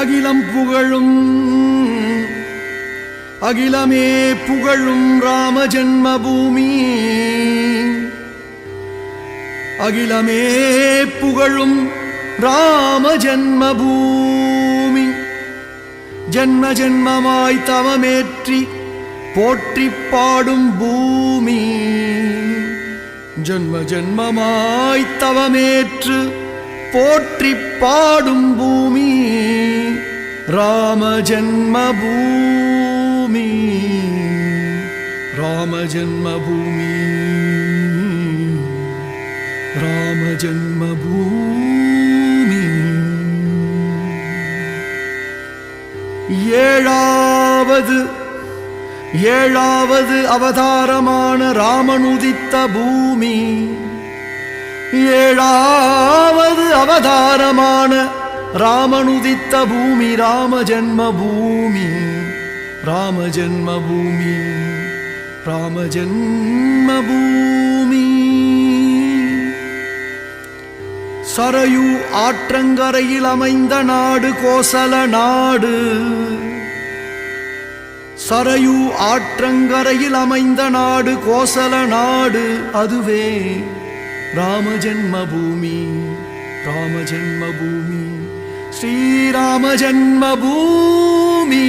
அகிலம் புகழும் அகிலமே புகழும் ராம ஜென்மபூமி, அகிலமே புகழும் ராம ஜென்மபூமி. ஜென்ம ஜென்மமாய் தவமேற்றி போற்றி பாடும் பூமி, ஜென்ம ஜென்மமாய் தவமேற்று போற்றி பாடும் பூமி ராம ஜென்மபூமி, ராம ஜென்மபூமி, ராம ஜென்மபூமி. ஏழாவது அவதாரமான ராமன் உதித்த பூமி, ஏழாவது அவதாரமான ராமன் உதித்த பூமி ராம ஜென்மபூமி, ராம ஜென்மபூமி, ராம ஜென்மபூமி. சரயு ஆற்றங்கரையில் அமைந்த நாடு கோசல நாடு, சரயு ஆற்றங்கரையில் அமைந்த நாடு கோசல நாடு, அதுவே ராம ஜென்மபூமி, ராம ஜென்மபூமி, ஸ்ரீராம ஜென்மபூமி.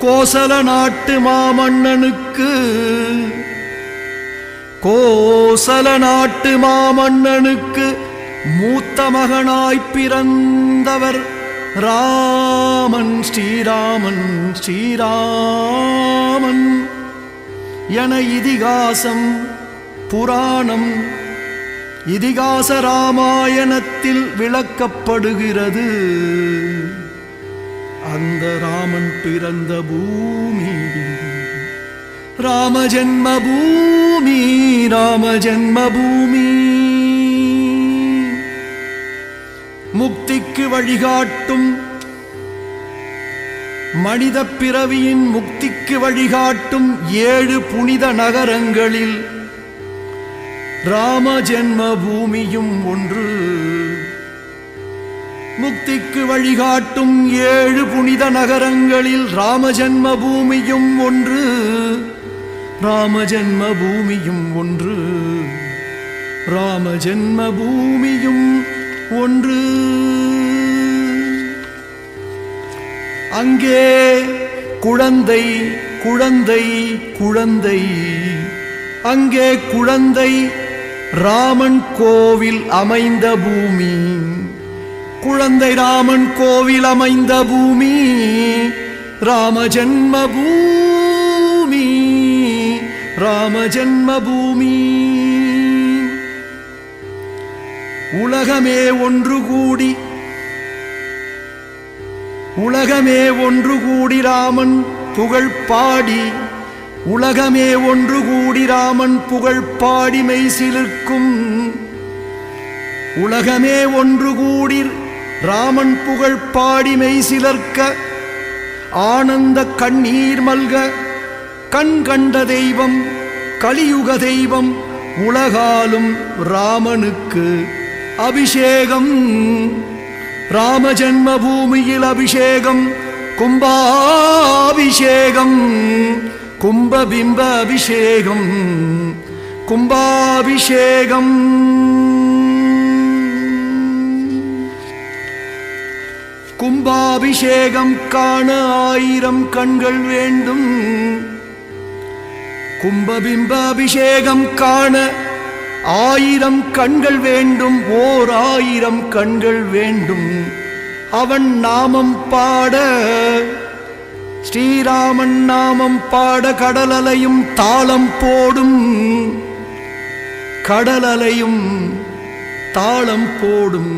கோசல நாட்டு மாமன்னனுக்கு, கோசல நாட்டு மாமன்னனுக்கு மூத்த மகனாய் பிறந்தவர் ராமன், ஸ்ரீராமன், ஸ்ரீராமன் என இதிகாசம் புராணம் இதிகாச ராமாயணத்தில் விளக்கப்படுகிறது. அந்த ராமன் பிறந்த பூமி ராம ஜென்மபூமி, ராம ஜென்மபூமி. முக்திக்கு வழிகாட்டும் மனித பிறவியின் முக்திக்கு வழிகாட்டும் 7 புனித நகரங்களில் ராம ஜென்மபூமியும் ஒன்று. முக்திக்கு வழிகாட்டும் 7 புனித நகரங்களில் ராம ஜென்மபூமியும் ஒன்று, ராம ஜென்மபூமியும் ஒன்று, ராம ஜென்மபூமியும் ஒன்று. அங்கே குழந்தை குழந்தை குழந்தை, அங்கே குழந்தை ராமன் கோவில் அமைந்த பூமி, குழந்தை ராமன் கோவில் அமைந்த பூமி ராம ஜென்மபூமி, ராம ஜென்மபூமி. உலகமே ஒன்று கூடி, உலகமே ஒன்று கூடி ராமன் புகழ் பாடி, உலகமே ஒன்று கூடி ராமன் புகழ் பாடி மெய்சிலிர்க்கும், உலகமே ஒன்று கூடி ராமன் புகழ் பாடி மெய்சிலர்க்க ஆனந்த கண்ணீர் மல்க கண் கண்ட தெய்வம் கலியுக தெய்வம் உலகாலும் ராமனுக்கு அபிஷேகம். ராம ஜென்மபூமியில் அபிஷேகம், கும்பாபிஷேகம், கும்பபிம்ப அபிஷேகம், கும்பாபிஷேகம். கும்பாபிஷேகம் காண 1000 கண்கள் வேண்டும், கும்பபிம்ப அபிஷேகம் காண 1000 கண்கள் வேண்டும், ஓர் 1000 கண்கள் வேண்டும். அவன் நாமம் பாட, ஸ்ரீராமன் நாமம் பாட கடலலையும் தாளம் போடும், கடலலையும் தாளம் போடும்.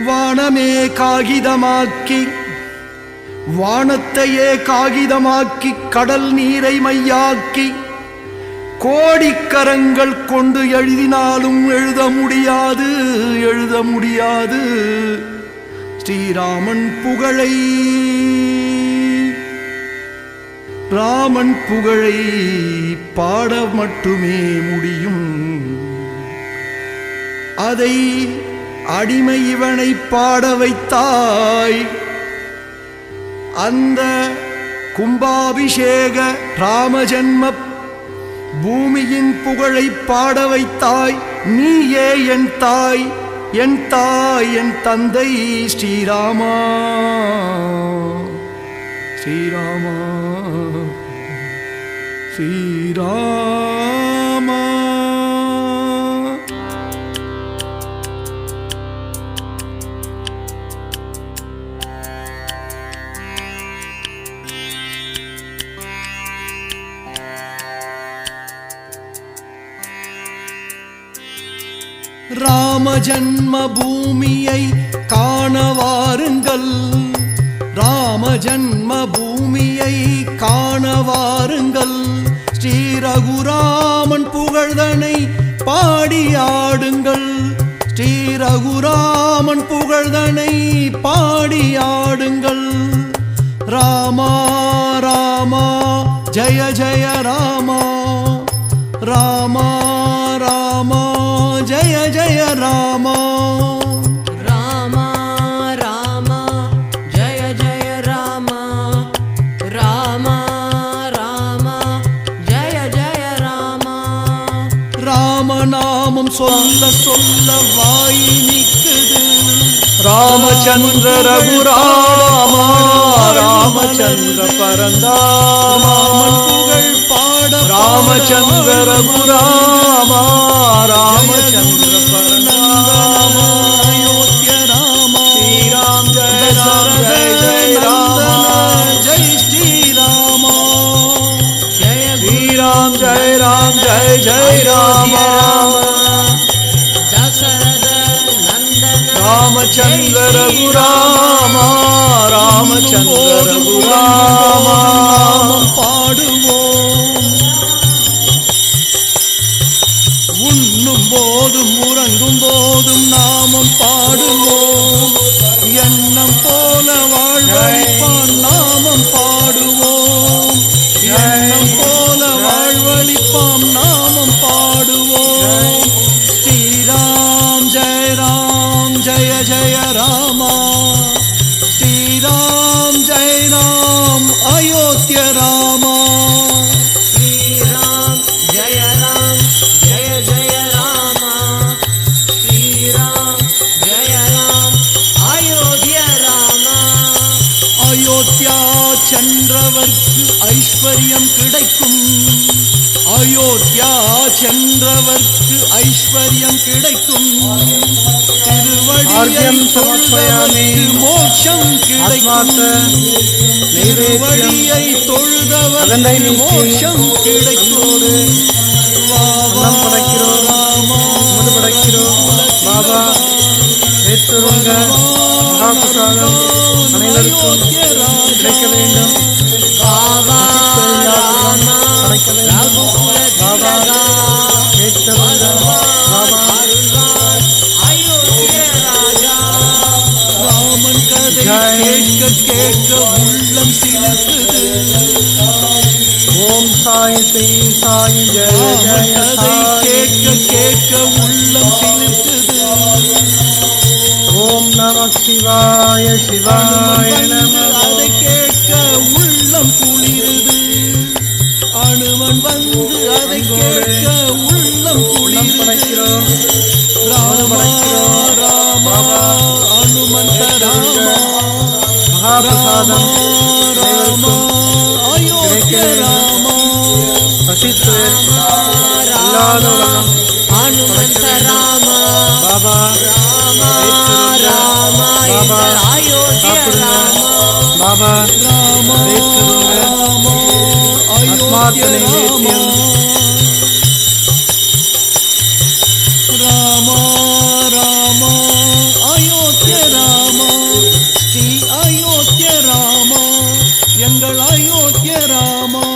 வானமே காகிதமாக்கி, வானத்தையே காகிதமாக்கி கடல் நீரை மையாக்கி கோடிக்கரங்கள் கொண்டு எழுதினாலும் எழுத முடியாது, எழுத முடியாது ஸ்ரீராமன் புகழை, ராமன் புகழை பாட மட்டுமே முடியும். அதை அடிமை இவனை பாட வைத்தாய். அந்த கும்பாபிஷேக ராமஜன்ம பூமியின் புகழை பாட வைத்தாய். நீயே என் தாய், என் தாய், என் தந்தை ஸ்ரீராமா, ஸ்ரீராமா, ஸ்ரீராமா. ராம ஜன்ம பூமியை காண வாருங்கள், ராம ஜன்ம பூமியை காண வாருங்கள். ஸ்ரீ ரகுராமன் புகழ்தனை பாடி ஆடுங்கள், ஸ்ரீ ரகுராமன் புகழ்தனை பாடி ஆடுங்கள். ராமா ராமா ஜய ஜய ராமா, ராமா ராமா ஜய ஜய ராமா. ராமா ராமா ஜய ஜய ராமா, ராமா ராமா ஜய ஜய ராமா. ராமநாமம் சொல்ல சொல்ல வாய் நிக்குது. ராமச்சந்திர ரகுராமா, ராமச்சந்திர பரந்தாமா, புகழ் பாட ராமச்சந்திர ரகுராமா, ராமச்சந்திர பரந்தாமா. அயோத்திய ராமா, ஸ்ரீராம் ஜெய ராம் ஜெய ஜெய ராமா, ஜெய் ஸ்ரீராமா, ஜய ஸ்ரீராம் ஜெய ராம் ஜெய ஜெய ராமா. தசரத நந்தன ராமச்சந்திர ரகுராமா, ராமச்சந்திர ரகுராமா. பாடுவோம், உண்ணும் போதும் உறங்கும் போதும் நாமம் பாடுவோம். எண்ணம் போல வாழ்வழிப்பான் நாமம் பாடுவோம், எண்ணம் போல வாழ்வழிப்பாம் நாமம் பாடுவோம். ஸ்ரீராம் ஜெய ராம் ஜெய ஜெய ராமா, ஸ்ரீராம் ஜெய ராம் அயோத்திய ராமா. ஸ்ரீராம் ஜய ராம் ஜய ஜய ராமா, ஸ்ரீராம் ஜய ராம் அயோத்திய ராமா. அயோத்தியா சென்றவர்க்கு ஐஸ்வர்யம் கிடைக்கும், அயோத்தியா சென்றவர்க்கு ஐஸ்வர்யம் கிடைக்கும். திருவடியை ஆர்யம் சமர்ப்பயாமி, தொழுதவர்க்கு மோட்சம் கிடைக்கும், திருவடியை அகந்தை தொழுதவர்க்கு நீக்கி மோட்சம் கிடைக்கும். வா வா அன்னம் படைக்கிறோம், ராமா, அமுது படைக்கிறோம். பாபா ஏற்றுருங்க, மகாபிரசாதம் அனைவருக்கும் கிடைக்க வேண்டும். பாபா ராமா கிடைக்க வேண்டும். பாபா ஏற்றுருங்க, பாபா அருள்வார் அயோத்திய ராஜா. ராமன் கதை ஜெய். கேட்க கேட்க உள்ளம் சிலிர்க்குது. ஓம் சாய் ஸ்ரீ சாய் ஜெய ராமன் ஜெய கதை சாய். கேட்க கேட்க உள்ளம் சிலிர்க்குது. ஓம் நம சிவாய சிவாய நம. அதை கேட்க உள்ளம் குளிருது. அனுமன் வந்து அதை கேட்க உள்ளம் அன்னம் குளிருது. படைக்கிறோம், ராமா ராமா அனுமந்த ராமா, மகாபிரசாதம் ராமா அயோத்திய ராமா. பசித்து இல்லாத உலகம் ஹனுமந்த ராமா பாபா ராமா ராமா பாபா அயோத்திய ராமா. பாபா ராமா ஏற்றுருங்க. ராமா ஆத்மார்த்த அயோத்திய ராமா, நைவேத்தியம். ராமா ராமா அயோத்திய ராமா, ஸ்ரீ அயோத்திய ராமா, எங்கள் அயோத்திய ராமா.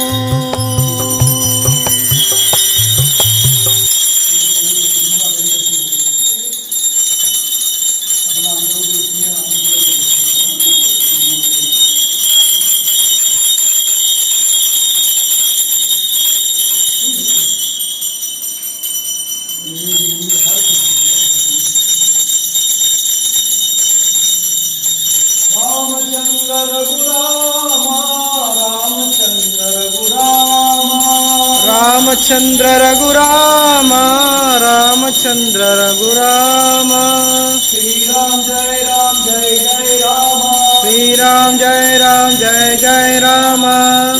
रामचंद्र रघुराम रामचंद्र रघुराम श्री राम जय राम जय जय राम श्री राम जय राम जय जय राम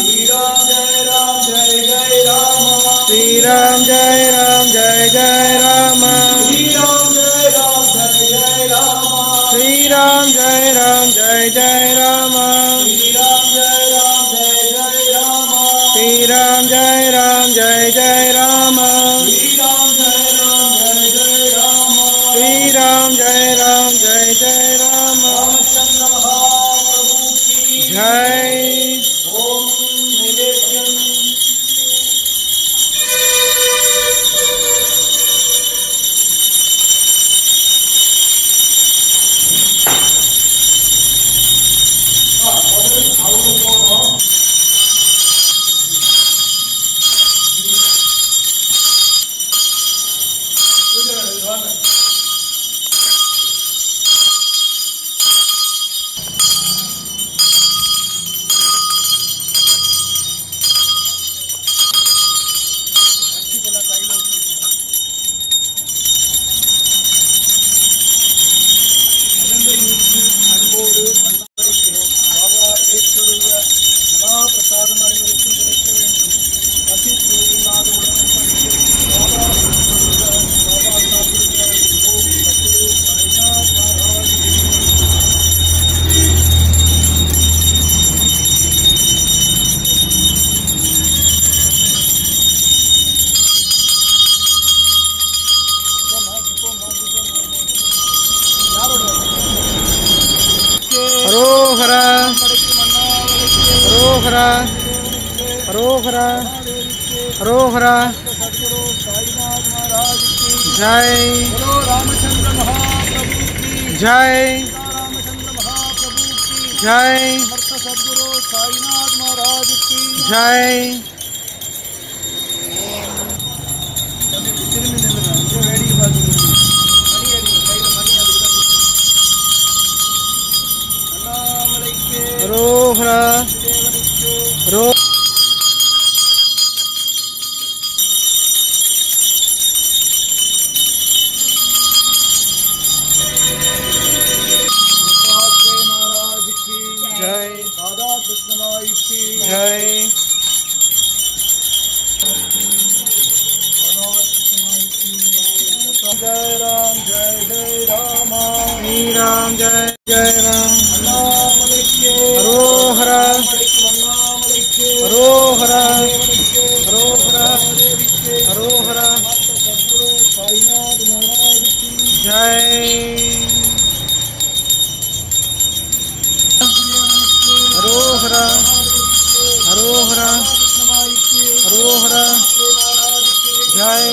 श्री राम जय राम जय जय राम श्री राम जय राम जय जय राम श्री राम जय राम जय जय राम श्री राम जय राम जय जय राम श्री राम जय राम जय जय राम श्री राम जय राम जय जय राम श्री राम जय राम जय जय राम श्री राम जय राम जय जय राम रामचंद्र महाप्रभु की जय ओम नैवेद्यम हरोहरा हरोहरा हरोहरा हरोहरा जय बोलो रामचंद्र महाप्रभु की जय रामचंद्र महाप्रभु की जय समर्थ सद्गुरु साईनाथ महाराज की जय हरोहरा हरो महाराज की जय राधा कृष्णबाई की जय जय राम जय जय राम श्री राम जय जय राम अण्णामलैक्य हरोहरा अण्णामलैक्य हरोहरा हरोहरा हरोहरा सद्गुरु साईनाथ महाराज की जय हरोहरा हरोहरा कृष्णबाई की हरोहरा महाराज की जय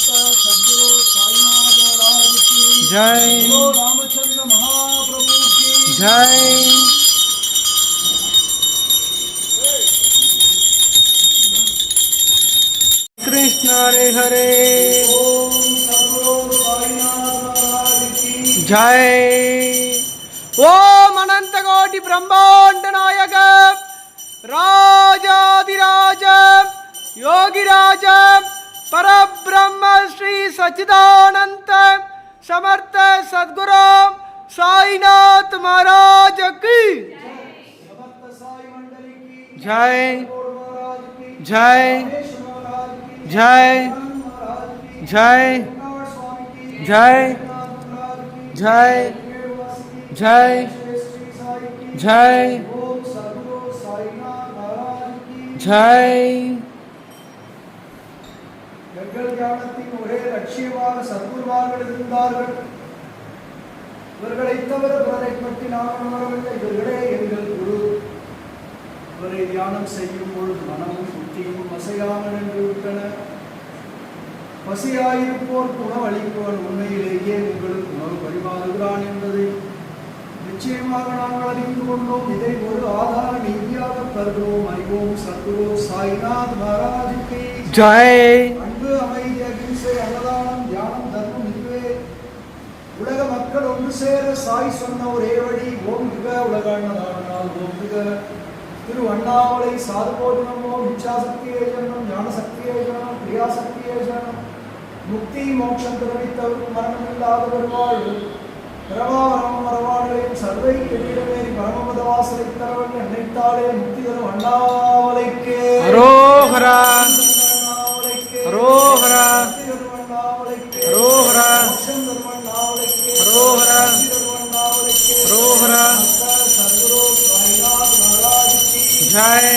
सद्गुरु साईनाथ महाराज की जय बोलो रामचंद्र महाप्रभु की जय कृष्ण हरे हरे ओम सद्गुरु साईनाथ महाराज की जय ओम अनंत कोटि ब्रह्मांड नायक राजाधिराज योगिराज परब्रह्म श्री सच्चिदानंद समर्थ सद्गुरु साईनाथ महाराज की समस्त साई मंडली की जय महाराज की जय महाराज की जय महाराज की जय गंगावत स्वामी की जय महाराज की जय जय श्री साई की जय ओम सद्गुरु साईनाथ महाराज की जय எங்கள் ஞானத்தின் ஒரே லட்சியமாக சத்குருமார்கள் இருந்தார்கள். இவர்களை தவிர பிறரை பற்றி நாம் உணரவில்லை. இவர்களே எங்கள் குரு. இவரை தியானம் செய்யும் பொழுது மனமும் புத்தியும் அசையாமல் நின்று விட்டன. பசியாயிருப்போர் உணவளிப்பவன் உண்மையிலேயே உங்களுக்கு உணவு பரிமாறுகிறான் என்பதை நிச்சயமாக நாங்கள் அறிந்து கொண்டோம். இதை ஒரு ஆதார நீதியாக கருதுவோம், அறிவோம். சத்குரு சாய்நாத் மகாராஜுக்கு जय அன்பு, அமைதி, அகிம்சை, அன்னதானம், தியானம், தர்மம் இதுவே உலக மக்கள் ஒன்று சேர சாய் சொன்ன ஒரே வழி. ஓங்குக உலக அன்னதானால் ஓங்குக. திரு அண்ணாமலை சாதுபோஜனமோ இச்சாசக்தியே ஜன்மம் ஞானசக்தியே ஜனம் கிரியாசக்தியே சரணம். முக்தி மோட்சம் தெரிவித்தவருக்கு மரணமில்லாத பெருவாழ்வு பிரபாவரம் மரவாடுகளின் சர்வை எதிரமேறி பரமபத வாசலை தரவன் நினைத்தாலே முக்தி தரும் அண்ணாமலைக்கே அரோகரா அண்ணாமலைக்கே அரோகரா முக்தி தரும் அண்ணாமலைக்கே அரோகரா மோட்சம் தரும் அண்ணாமலைக்கே அரோகரா முக்தி தரும் அண்ணாமலைக்கே அரோகரா சத்குரு சாய்நாத் மகாராஜ் கி ஜெய்.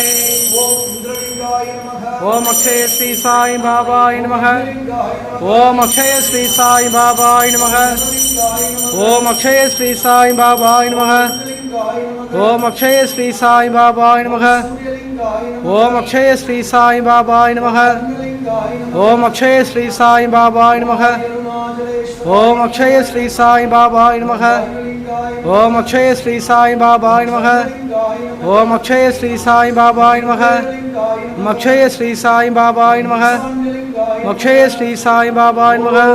ஓம் இந்திரலிங்காய நமः. ஓம் அக்ஷய ஸ்ரீ சாய் பாபாய நமः. இந்திரலிங்காய நமः. ஓம் அக்ஷய ஸ்ரீ சாய் பாபாய நமः. இந்திரலிங்காய நமः. ஓம் அக்ஷய ஸ்ரீ சாய் பாபாய நமः. இந்திரலிங்காய நமः. ஓம் அக்ஷய ஸ்ரீ சாய் பாபாய நமः. சூரியலிங்காய நமः. ஓம் அக்ஷய ஸ்ரீ சாய் பாபாய நமः. அக்னிலிங்காய நமः. ஓம் அக்ஷய ஸ்ரீ சாய் பாபாய நமः. அருணாச்சலேஸ்வராய ஓம் அக்ஷய ஸ்ரீ சாய் பாபாய நமः. அக்னிலிங்காய நமः. ஓம் அக்ஷய ஸ்ரீ சாய் பாபாய நமः. அக்னிலிங்காய நமः. ஓம் அக்ஷய ஸ்ரீ சாய் பாபாய நமः. அக்னிலிங்காய நமः. ஓம் அக்ஷய ஸ்ரீ சாய் பாபாய நமः. அக்னிலிங்காய நமः. அக்ஷய ஸ்ரீ சாய் பாபாய நமः.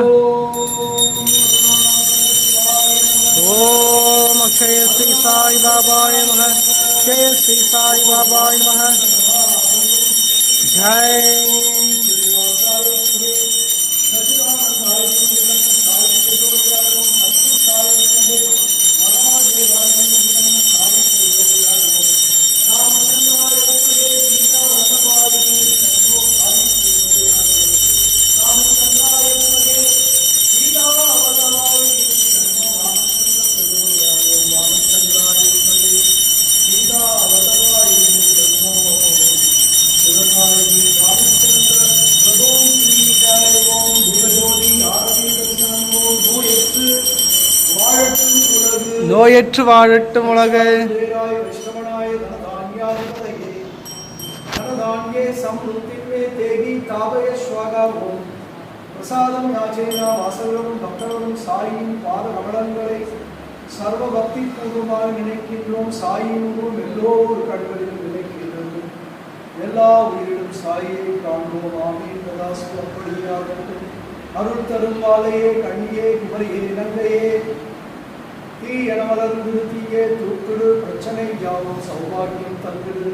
ஓம் அக்ஷய ஸ்ரீ சாய் பாபாய நமः. அக்ஷய ஸ்ரீ சாய் பாபாய நமः. ஜெய். நோயற்று வாழட்டும் உலகு. பிரசாதம் யாச்சேனா வாசகரும் பக்தர்களும் சாயின் பாத கமலங்களை சர்வ பக்தி பூர்வமாக நினைக்கின்றோம். சாயின் முகம் எல்லோரு கண்களிலும் நினைக்கின்றது. எல்லா உயிரிலும் சாயை காண்போம். ஆமீன் ததாசு. அப்படியாகட்டும். அருள் தரும் வாழையே கண்ணியே குமரியே இலங்கையே தீயன மலர்ந்து தீயே தூக்கிடு பிரச்சனை யாவும் சௌபாகியம் தந்திடு.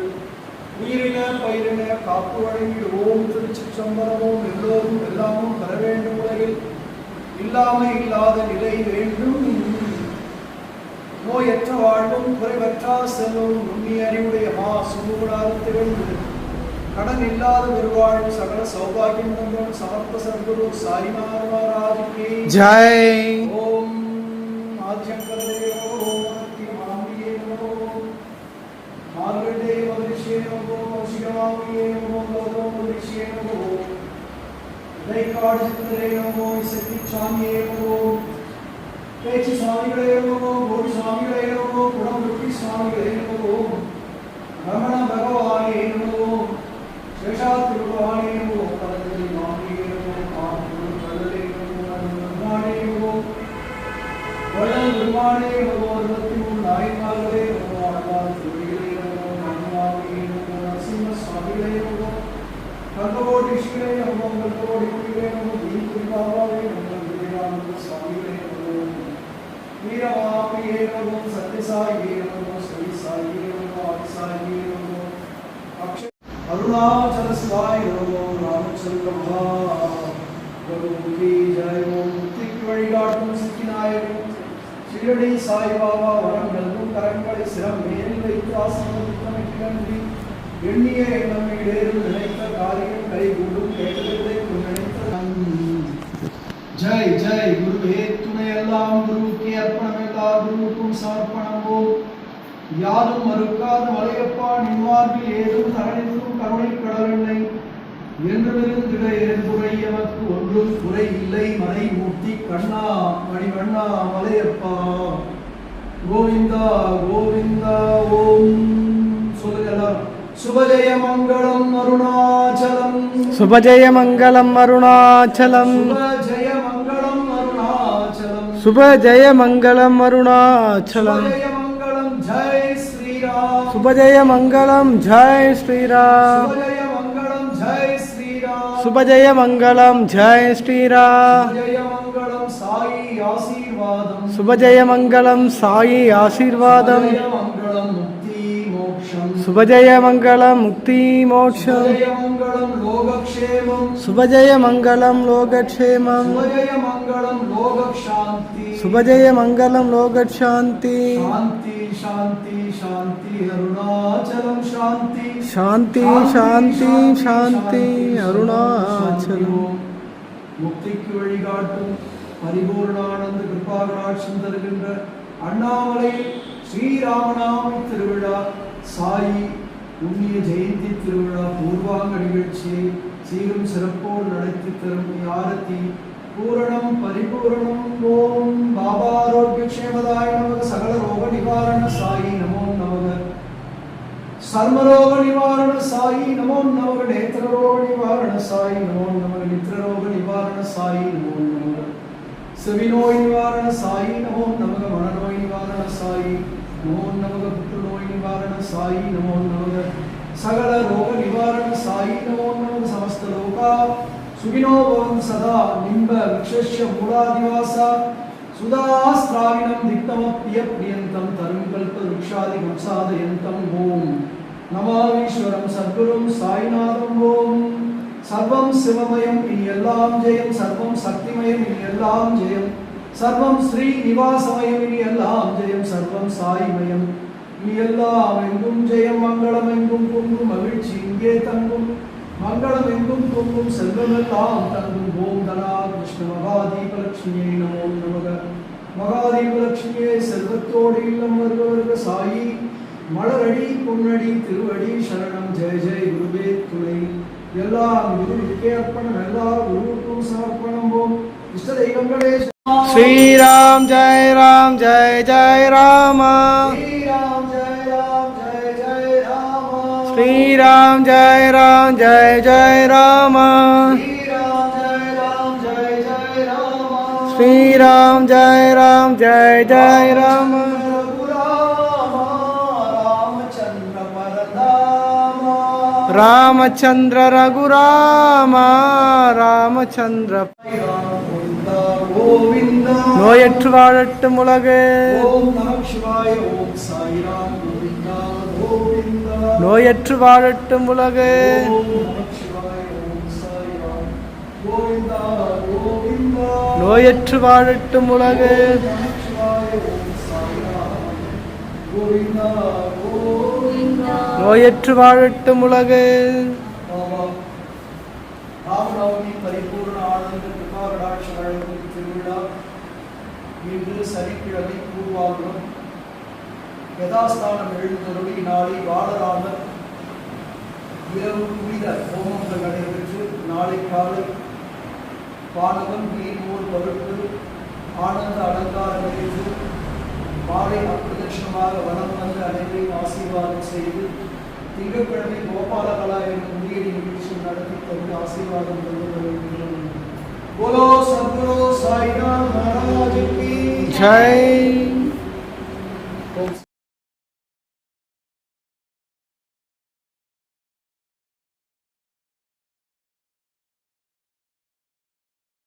உயிரின பயிரின காப்பு வழங்கிடுவோம். திருச்சிற்றம்பலமும் எல்லோரும் எல்லாமும் பெற வேண்டும். உலகில் இல்லாமை இல்லாத நிலை வேண்டும். நோயற்ற வாழ்வும் குறைவற்றா செல்வம் நுண்ணிய அறிவுடைய மா சுமூடாரத்திலிருந்து கடன் இல்லாத பெருவாழ்வு சகல சௌபாகியம் தந்தோம். சமர்த்த சத்குரு சாய்நாத் மகாராஜ் கி ஜெய். ஓம் ஆத்யங்கர தேவோ மகத்தி மாமியே நமோ. மார்கண்டே மகரிஷியே நமோ. சிவமாமியே நமோ. கௌதம மகரிஷியே நமோ. தைக்காடு சித்தரே நமோ. சக்தி சாமியே நமோ. பேச்சு சுவாமிகளே நமோ. கோடி சுவாமிகளே நமோ. குணமுட்டி சுவாமிகளே நமோ. ரமண பகவானே நமோ. சேஷாத்ரி பகவானே நமோ. பதஞ்சலி மாமியே நமோ. ஆத்ம கல்லலே நமோ. அனுமானே நமோ. வள்ளல் பெருமானே நமோ. 23 நாயன்மார்களே நமோ. ஆழ்வார் திருவடிகளே நமோ. மன்மாமியே நமோ. நரசிம்ம சுவாமிகளே நமோ. கல்பகோடி ரிஷிகளே நமோ. கல்பகோடி குடிகளே நமோ. தீபுரி பாபாவே நமோ. விவேகானந்த சுவாமிகளே நமோ. வீரமாமியே நமோ. சத்யசாயியே நமோ. ஸ்ரீ சாயியே நமோ. ஆதிசாயியே நமோ. அருணாச்சல சிவாய நமோ. ராமச்சந்திர மகாபிரபு கி ஜெய். ஓம் முக்திக்கு வழிகாட்டும் சித்திநாயகன் ஸ்ரீரடி சாய்பாபா வரம் நல்கும் கரங்களை சிரம் மேல் வைத்து ஆசீர்வதித்தமைக்கு நன்றி. எண்ணிய எண்ணம் ஈடேறும். நினைத்த காரியம் கைகூடும். கேட்டதை நினைத்த ஜெய் ஜெய். குருவே துணை எல்லாம் குருவுக்கே அர்ப்பணம். எல்லா குருவுக்கும் சமர்ப்பணம். ஓம் யாரும் மறுக்காத மலையப்பா நின்மார்பில் ஏதும் தரணிக்கும் கருணை கடலெண்ணை என்றிருந்திட ஏற்புரை எமக்கு ஒன்றும் குறை இல்லை. மலை மூர்த்தி கண்ணா மணிவண்ணா மலையப்பா கோவிந்தா கோவிந்தா. ஓம் சொல்லுங்கள். சுபஜய மங்களம் அருணாச்சலம். சுபஜய மங்களம் அருணாச்சலம். சுபஜய மங்களம் அருணாச்சலம். சுபஜய மங்களம் அருணாச்சலம். சுபஜய மங்களம் ஜெய் ஸ்ரீராம். சுபஜய மங்களம் ஜெய் ஸ்ரீராம். சுபஜய மங்களம் ஜெய் ஸ்ரீராம். சுபஜய மங்களம் ஜெய் ஸ்ரீராம். சுபஜய மங்களம் சாயி ஆசீர்வாதம். சுபஜய மங்களம் சாயி ஆசீர்வாதம். சுபஜய மங்களம் முக்தி மோக்ஷம். சுபஜய மங்களம் முக்தி மோட்சம் சுபஜயமங்கலம் லோகக்ஷேமம் சுபஜய மங்களம் லோகக்ஷேமம் சுபஜயமங்கலம் லோகக்ஷாந்தி சுபஜய மங்களம் லோகசாந்தி சாந்தி சாந்தி சாந்தி அருணாச்சலம் சாந்தி சாந்தி சாந்தி சாந்தி அருணாச்சலம். முக்திக்கு வழிகாட்டும் பரிபூர்ணானந்த கிருபாகடாட்சம் தருகின்ற அண்ணாமலை ஸ்ரீராமநாம திருவிழா சாயி புண்ணிய ஜெயந்தி திருவிழா பூர்வாங்க நிகழ்ச்சியை சீரும் சிறப்போடு நடத்தி தரும் ஆரத்தி பூரணம் பரிபூரணம். ஓம் பாபாரோக்கிய க்ஷேமதாய நமக. சகல ரோக நிவாரண சாயி நமோ நமக. சர்மரோக நிவாரண சாயி நமோ நமக. நேத்திரரோக நிவாரண சாயி நமோ நமக. நித்ரரோக நிவாரண சாயி நமோ நமக. செவிநோய் நிவாரண சாயி நமோ நமக. மனநோய் நிவாரண சாயி நமோ நமக. புற்றுநோய் நிவாரண சாயி நமோ நமக. சகல ரோக நிவாரண சாயி நமோ நமக. சமஸ்த லோகா சுகினோ பவந்து சதா நிம்ப விக்ஷஸ்ய மூலாதிவாசா சுதாஸ்திராவிணம் திக்தமப்பிய பிரியந்தம் தரும் கல்ப விக்ஷாதி வம்சாதயந்தம். ஓம் நமாவீஸ்வரம் சத்குரும் சாய்நாதம். ஓம் சர்வம் சிவமயம் இனி எல்லாம் ஜெயம். சர்வம் சக்திமயம் இனி எல்லாம் ஜெயம். சர்வம் ஸ்ரீ நிவாசமயம் இனி எல்லாம் ஜெயம். சர்வம் சாய்மயம் இனி எல்லாம் எங்கும் ஜெயம். மங்களம் எங்கும் பொங்கும் மகிழ்ச்சி இங்கே தங்கும். மங்களம் எங்கும் பொங்கும் செல்வமெல்லாம் தங்கும். ஓம் தனா கிருஷ்ண மகாதீபலட்சுமியை நமோ நமக. மகாதீபலட்சுமியை செல்வத்தோடு இல்லம் வருபவர்க சாயி மலரடி பொன்னடி திருவடி சரணம். ஜெய ஜெய குருவே துணை. எல்லாம் குருவுக்கே அர்ப்பணம். எல்லா குருவுக்கும் சமர்ப்பணம். ஓம் இஷ்ட தெய்வங்களே ஸ்ரீராம் ஜெய ராம் ஜெய ஜெய ராம. ஸ்ரீராம் ஜெய ராம் ஜெய ஜெய ராம. ஸ்ரீராம் ஜெய ராம் ஜெய ஜெய ராம. ஸ்ரீராம் ஜெய ராம் ஜெய ஜெய ராம. ஸ்ரீராம் ஜெய ராம் ஜெய ஜெய ராம. ராமச்சந்திர ரகுராம ராமச்சந்திர. நோயற்று வாழட்டும் உலகு. ஓம் நம சிவாய. ஓம் சாய்ராம் கோவிந்தா கோவிந்தா. நோயற்று வாழட்டும் உலகு. ஓம் நம சிவாய. ஓம் சாய்ராம் கோவிந்தா கோவிந்தா. நோயற்று வாழட்டும் உலகு. ஓம் நம சிவாய. ஓம் சாய்ராம் கோவிந்தா கோவிந்தா. நோயற்று வாழட்டும் உலகு. ராமநவமி பரிபூர்ண ஆனந்த கிருபாகடாட்ச வழங்கும் திருவிழா இன்று சனிக்கிழமை பூர்வாகுலம் யதாஸ்தானம் எழுந்தருளி நாளை பாலராமர் இரவு புனித ஹோமங்கள் நடைபெற்று நாளை காலை பானகம் நீர்மோர் பருப்பு ஆனந்த அலங்காரம் செய்து மாலை அப்பிரதட்சணமாக வனம் வந்து அனைவரையும் ஆசீர்வாதம் செய்து திங்கட்கிழமை கோபாலகலா என்ற முதியடி நிகழ்ச்சி நடத்தி தந்து ஆசீர்வாதம் தந்து போலோ சத்குரு சாய்நாத் மகாராஜ் கி ஜெய்.